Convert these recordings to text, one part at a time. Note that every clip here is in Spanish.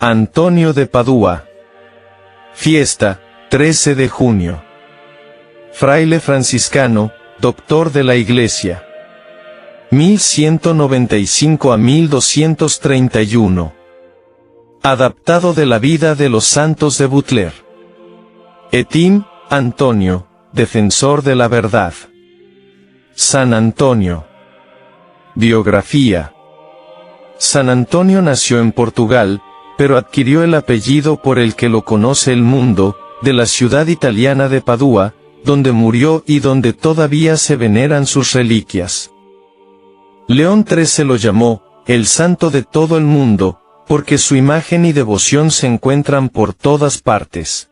Antonio de Padua. Fiesta, 13 de junio. Fraile franciscano, doctor de la Iglesia. 1195 a 1231. Adaptado de la vida de los santos de Butler. Etim, Antonio, defensor de la verdad. San Antonio. Biografía. San Antonio nació en Portugal, pero adquirió el apellido por el que lo conoce el mundo, de la ciudad italiana de Padua, donde murió y donde todavía se veneran sus reliquias. León XIII lo llamó, el santo de todo el mundo, porque su imagen y devoción se encuentran por todas partes.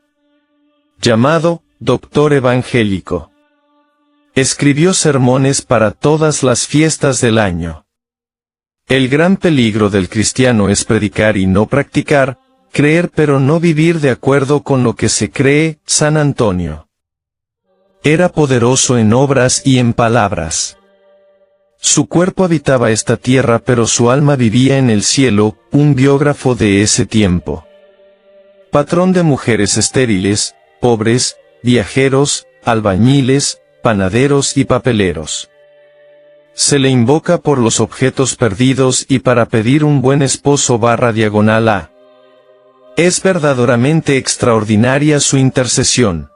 Llamado, doctor evangélico. Escribió sermones para todas las fiestas del año. El gran peligro del cristiano es predicar y no practicar, creer pero no vivir de acuerdo con lo que se cree. San Antonio era poderoso en obras y en palabras. Su cuerpo habitaba esta tierra pero su alma vivía en el cielo. Un biógrafo de ese tiempo. Patrón de mujeres estériles, pobres, viajeros, albañiles, panaderos y papeleros. Se le invoca por los objetos perdidos y para pedir un buen esposo /A. Es verdaderamente extraordinaria su intercesión.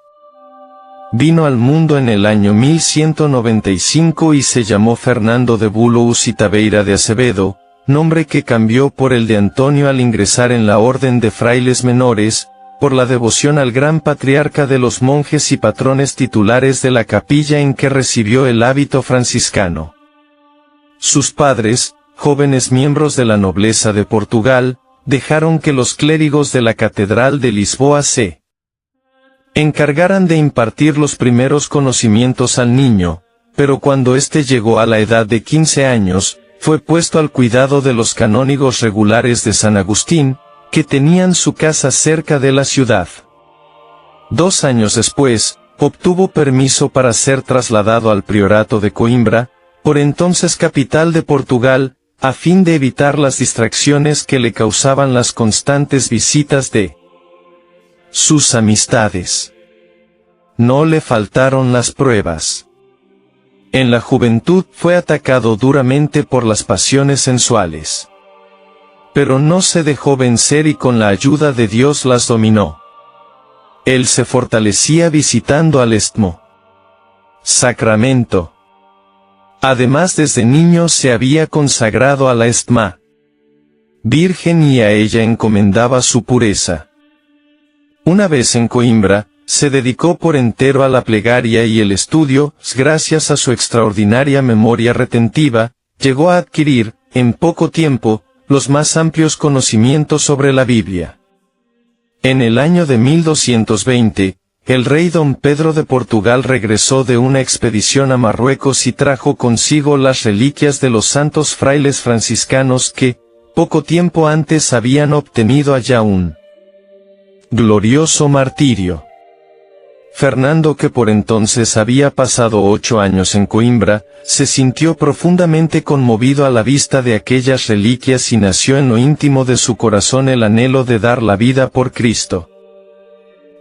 Vino al mundo en el año 1195 y se llamó Fernando de Bulhous y Tabeira de Acevedo, nombre que cambió por el de Antonio al ingresar en la orden de frailes menores, por la devoción al gran patriarca de los monjes y patrones titulares de la capilla en que recibió el hábito franciscano. Sus padres, jóvenes miembros de la nobleza de Portugal, dejaron que los clérigos de la Catedral de Lisboa se encargaran de impartir los primeros conocimientos al niño, pero cuando éste llegó a la edad de 15 años, fue puesto al cuidado de los canónigos regulares de San Agustín, que tenían su casa cerca de la ciudad. 2 años después, obtuvo permiso para ser trasladado al priorato de Coimbra, por entonces capital de Portugal, a fin de evitar las distracciones que le causaban las constantes visitas de sus amistades. No le faltaron las pruebas. En la juventud fue atacado duramente por las pasiones sensuales. Pero no se dejó vencer y con la ayuda de Dios las dominó. Él se fortalecía visitando al Istmo Sacramento. Además desde niño se había consagrado a la Stma Virgen y a ella encomendaba su pureza. Una vez en Coimbra, se dedicó por entero a la plegaria y el estudio. Gracias a su extraordinaria memoria retentiva, llegó a adquirir, en poco tiempo, los más amplios conocimientos sobre la Biblia. En el año de 1220, el rey don Pedro de Portugal regresó de una expedición a Marruecos y trajo consigo las reliquias de los santos frailes franciscanos que, poco tiempo antes habían obtenido allá un glorioso martirio. Fernando, que por entonces había pasado 8 años en Coimbra, se sintió profundamente conmovido a la vista de aquellas reliquias y nació en lo íntimo de su corazón el anhelo de dar la vida por Cristo.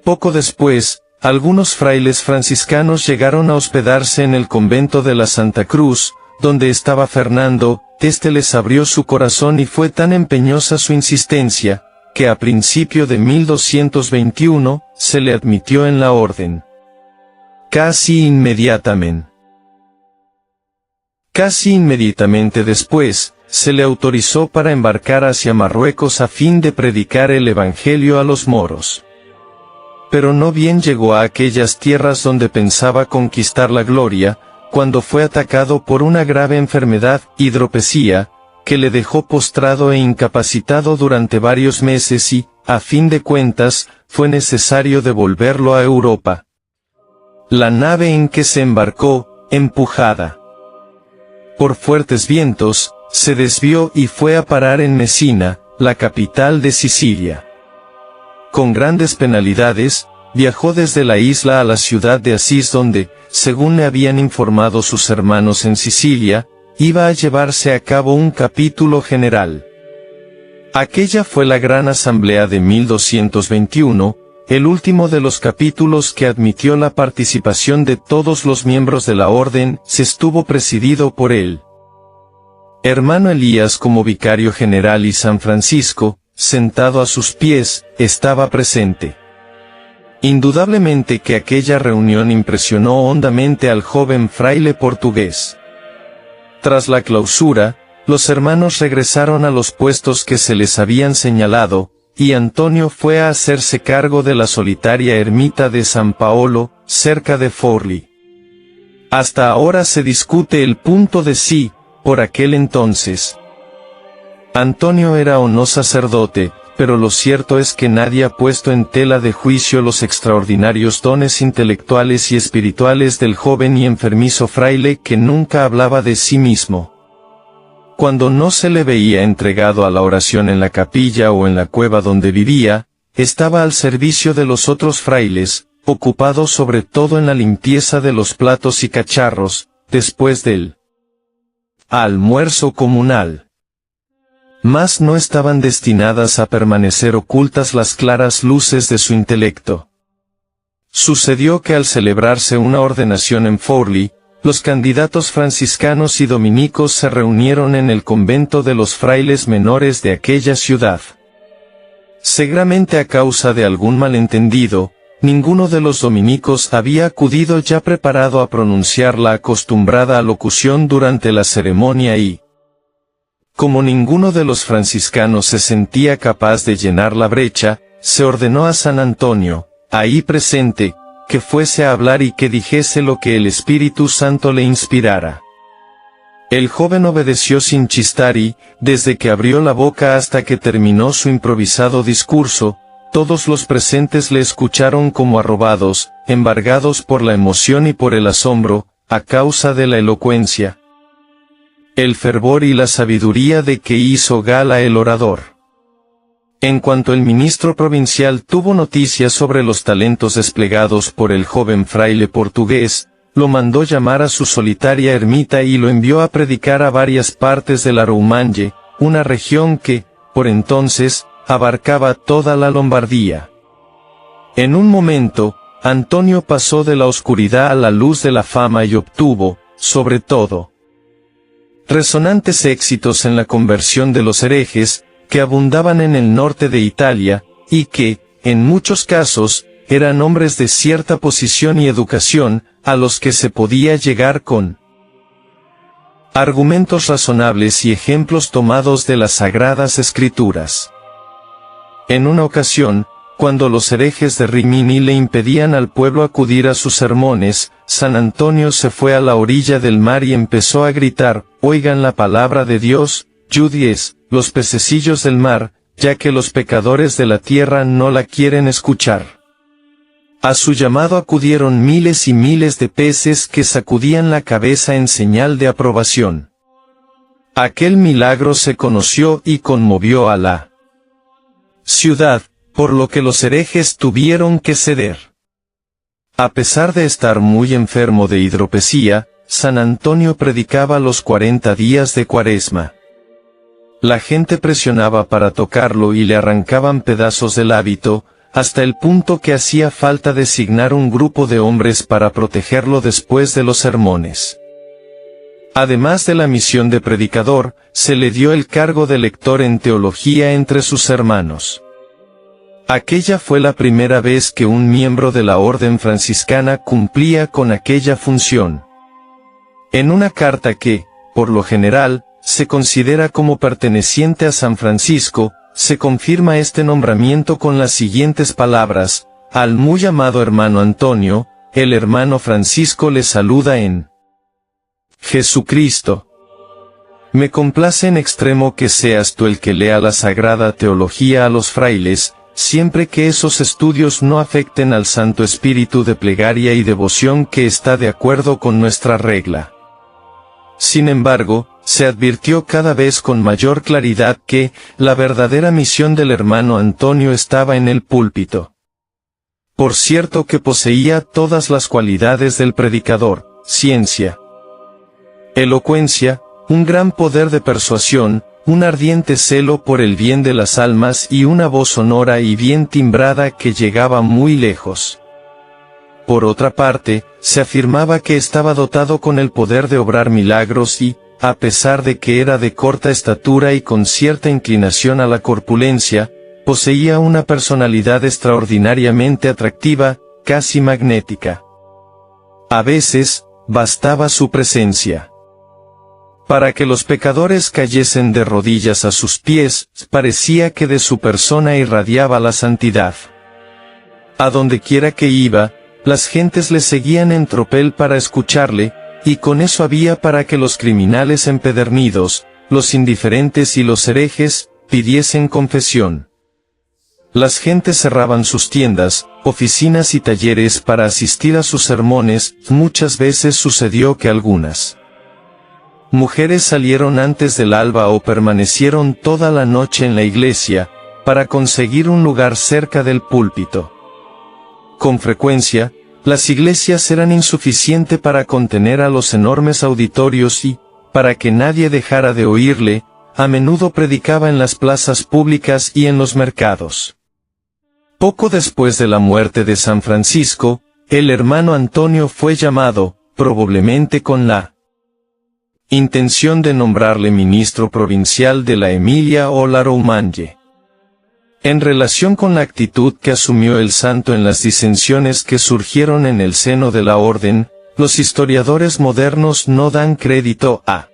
Poco después, algunos frailes franciscanos llegaron a hospedarse en el convento de la Santa Cruz, donde estaba Fernando. Este les abrió su corazón y fue tan empeñosa su insistencia, que a principio de 1221, se le admitió en la orden. Casi inmediatamente después, se le autorizó para embarcar hacia Marruecos a fin de predicar el Evangelio a los moros. Pero no bien llegó a aquellas tierras donde pensaba conquistar la gloria, cuando fue atacado por una grave enfermedad, hidropesía, que le dejó postrado e incapacitado durante varios meses y, a fin de cuentas, fue necesario devolverlo a Europa. La nave en que se embarcó, empujada por fuertes vientos, se desvió y fue a parar en Mesina, la capital de Sicilia. Con grandes penalidades, viajó desde la isla a la ciudad de Asís donde, según le habían informado sus hermanos en Sicilia, iba a llevarse a cabo un capítulo general. Aquella fue la gran asamblea de 1221, el último de los capítulos que admitió la participación de todos los miembros de la orden, se estuvo presidido por él. Hermano Elías como vicario general y San Francisco, sentado a sus pies, estaba presente. Indudablemente que aquella reunión impresionó hondamente al joven fraile portugués. Tras la clausura, los hermanos regresaron a los puestos que se les habían señalado, y Antonio fue a hacerse cargo de la solitaria ermita de San Paolo, cerca de Forlì. Hasta ahora se discute el punto de si, por aquel entonces, Antonio era o no sacerdote, pero lo cierto es que nadie ha puesto en tela de juicio los extraordinarios dones intelectuales y espirituales del joven y enfermizo fraile que nunca hablaba de sí mismo. Cuando no se le veía entregado a la oración en la capilla o en la cueva donde vivía, estaba al servicio de los otros frailes, ocupado sobre todo en la limpieza de los platos y cacharros, después del almuerzo comunal. Mas no estaban destinadas a permanecer ocultas las claras luces de su intelecto. Sucedió que al celebrarse una ordenación en Forlì, los candidatos franciscanos y dominicos se reunieron en el convento de los frailes menores de aquella ciudad. Seguramente a causa de algún malentendido, ninguno de los dominicos había acudido ya preparado a pronunciar la acostumbrada alocución durante la ceremonia y, como ninguno de los franciscanos se sentía capaz de llenar la brecha, se ordenó a San Antonio, ahí presente, que fuese a hablar y que dijese lo que el Espíritu Santo le inspirara. El joven obedeció sin chistar y, desde que abrió la boca hasta que terminó su improvisado discurso, todos los presentes le escucharon como arrobados, embargados por la emoción y por el asombro, a causa de la elocuencia, el fervor y la sabiduría de que hizo gala el orador. En cuanto el ministro provincial tuvo noticias sobre los talentos desplegados por el joven fraile portugués, lo mandó llamar a su solitaria ermita y lo envió a predicar a varias partes de la Romagna, una región que, por entonces, abarcaba toda la Lombardía. En un momento, Antonio pasó de la oscuridad a la luz de la fama y obtuvo, sobre todo, resonantes éxitos en la conversión de los herejes, que abundaban en el norte de Italia, y que, en muchos casos, eran hombres de cierta posición y educación, a los que se podía llegar con argumentos razonables y ejemplos tomados de las Sagradas Escrituras. En una ocasión, cuando los herejes de Rimini le impedían al pueblo acudir a sus sermones, San Antonio se fue a la orilla del mar y empezó a gritar: «Oigan la palabra de Dios, judíes, los pececillos del mar, ya que los pecadores de la tierra no la quieren escuchar». A su llamado acudieron miles y miles de peces que sacudían la cabeza en señal de aprobación. Aquel milagro se conoció y conmovió a la ciudad, por lo que los herejes tuvieron que ceder. A pesar de estar muy enfermo de hidropesía, San Antonio predicaba los 40 días de Cuaresma. La gente presionaba para tocarlo y le arrancaban pedazos del hábito, hasta el punto que hacía falta designar un grupo de hombres para protegerlo después de los sermones. Además de la misión de predicador, se le dio el cargo de lector en teología entre sus hermanos. Aquella fue la primera vez que un miembro de la orden franciscana cumplía con aquella función. En una carta que, por lo general, se considera como perteneciente a San Francisco, se confirma este nombramiento con las siguientes palabras: «Al muy amado hermano Antonio, el hermano Francisco le saluda en Jesucristo. Me complace en extremo que seas tú el que lea la sagrada teología a los frailes, siempre que esos estudios no afecten al santo espíritu de plegaria y devoción que está de acuerdo con nuestra regla». Sin embargo, se advirtió cada vez con mayor claridad que la verdadera misión del hermano Antonio estaba en el púlpito. Por cierto que poseía todas las cualidades del predicador: ciencia, elocuencia, un gran poder de persuasión, un ardiente celo por el bien de las almas y una voz sonora y bien timbrada que llegaba muy lejos. Por otra parte, se afirmaba que estaba dotado con el poder de obrar milagros y, a pesar de que era de corta estatura y con cierta inclinación a la corpulencia, poseía una personalidad extraordinariamente atractiva, casi magnética. A veces, bastaba su presencia para que los pecadores cayesen de rodillas a sus pies, parecía que de su persona irradiaba la santidad. A donde quiera que iba, las gentes le seguían en tropel para escucharle, y con eso había para que los criminales empedernidos, los indiferentes y los herejes, pidiesen confesión. Las gentes cerraban sus tiendas, oficinas y talleres para asistir a sus sermones. Muchas veces sucedió que algunas mujeres salieron antes del alba o permanecieron toda la noche en la iglesia, para conseguir un lugar cerca del púlpito. Con frecuencia, las iglesias eran insuficientes para contener a los enormes auditorios y, para que nadie dejara de oírle, a menudo predicaba en las plazas públicas y en los mercados. Poco después de la muerte de San Francisco, el hermano Antonio fue llamado, probablemente con la intención de nombrarle ministro provincial de la Emilia o la Romagna. En relación con la actitud que asumió el santo en las disensiones que surgieron en el seno de la orden, los historiadores modernos no dan crédito a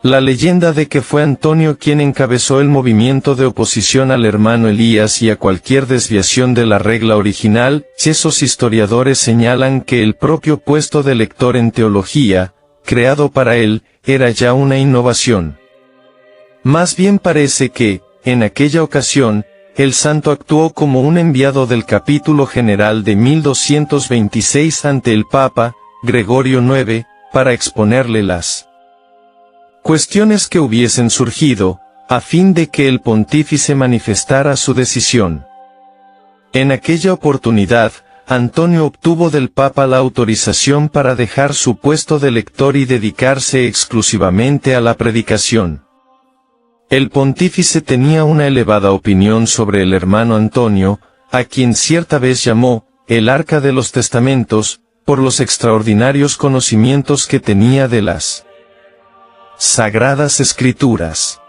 la leyenda de que fue Antonio quien encabezó el movimiento de oposición al hermano Elías y a cualquier desviación de la regla original. Esos historiadores señalan que el propio puesto de lector en teología, creado para él, era ya una innovación. Más bien parece que, en aquella ocasión, el santo actuó como un enviado del capítulo general de 1226 ante el Papa, Gregorio IX, para exponerle las cuestiones que hubiesen surgido, a fin de que el pontífice manifestara su decisión. En aquella oportunidad, Antonio obtuvo del Papa la autorización para dejar su puesto de lector y dedicarse exclusivamente a la predicación. El pontífice tenía una elevada opinión sobre el hermano Antonio, a quien cierta vez llamó, el Arca de los Testamentos, por los extraordinarios conocimientos que tenía de las Sagradas Escrituras.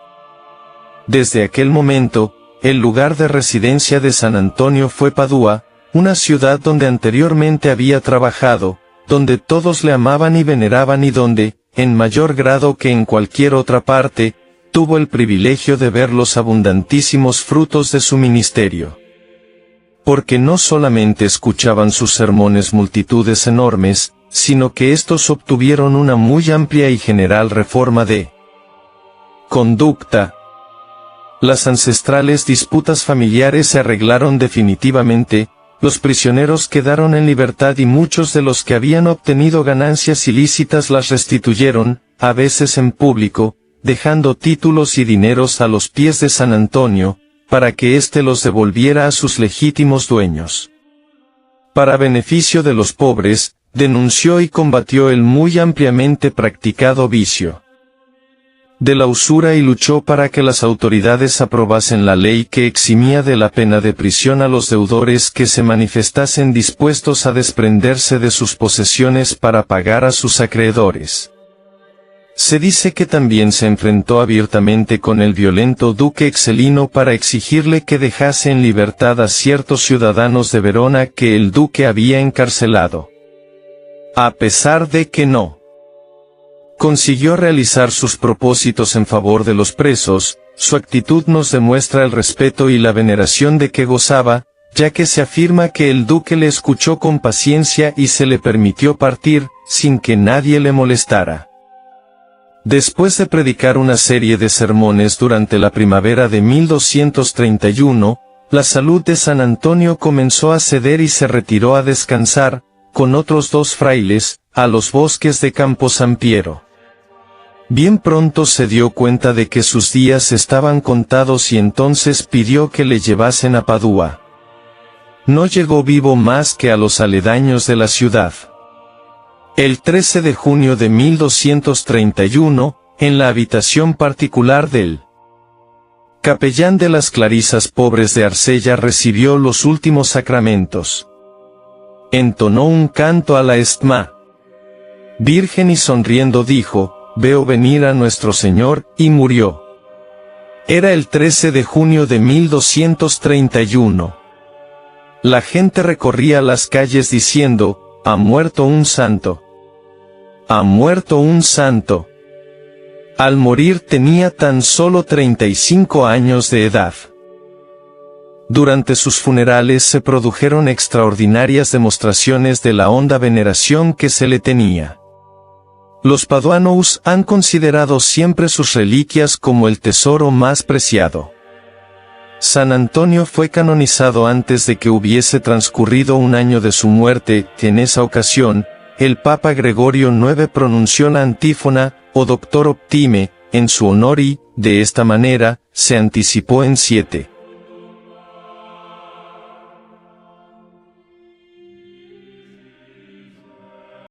Desde aquel momento, el lugar de residencia de San Antonio fue Padua, una ciudad donde anteriormente había trabajado, donde todos le amaban y veneraban y donde, en mayor grado que en cualquier otra parte, tuvo el privilegio de ver los abundantísimos frutos de su ministerio. Porque no solamente escuchaban sus sermones multitudes enormes, sino que estos obtuvieron una muy amplia y general reforma de conducta. Las ancestrales disputas familiares se arreglaron definitivamente, los prisioneros quedaron en libertad y muchos de los que habían obtenido ganancias ilícitas las restituyeron, a veces en público, dejando títulos y dineros a los pies de San Antonio, para que éste los devolviera a sus legítimos dueños. Para beneficio de los pobres, denunció y combatió el muy ampliamente practicado vicio de la usura y luchó para que las autoridades aprobasen la ley que eximía de la pena de prisión a los deudores que se manifestasen dispuestos a desprenderse de sus posesiones para pagar a sus acreedores. Se dice que también se enfrentó abiertamente con el violento duque Excelino para exigirle que dejase en libertad a ciertos ciudadanos de Verona que el duque había encarcelado. A pesar de que no consiguió realizar sus propósitos en favor de los presos, su actitud nos demuestra el respeto y la veneración de que gozaba, ya que se afirma que el duque le escuchó con paciencia y se le permitió partir, sin que nadie le molestara. Después de predicar una serie de sermones durante la primavera de 1231, la salud de San Antonio comenzó a ceder y se retiró a descansar, con otros 2 frailes, a los bosques de Campo San Piero. Bien pronto se dio cuenta de que sus días estaban contados y entonces pidió que le llevasen a Padua. No llegó vivo más que a los aledaños de la ciudad. El 13 de junio de 1231, en la habitación particular del capellán de las Clarisas Pobres de Arcella, recibió los últimos sacramentos. Entonó un canto a la Estma Virgen y sonriendo dijo: veo venir a nuestro Señor, y murió. Era el 13 de junio de 1231. La gente recorría las calles diciendo: ha muerto un santo. Ha muerto un santo. Al morir tenía tan solo 35 años de edad. Durante sus funerales se produjeron extraordinarias demostraciones de la honda veneración que se le tenía. Los paduanos han considerado siempre sus reliquias como el tesoro más preciado. San Antonio fue canonizado antes de que hubiese transcurrido un año de su muerte. En esa ocasión, el Papa Gregorio IX pronunció la antífona, o Doctor Optime, en su honor y, de esta manera, se anticipó en 7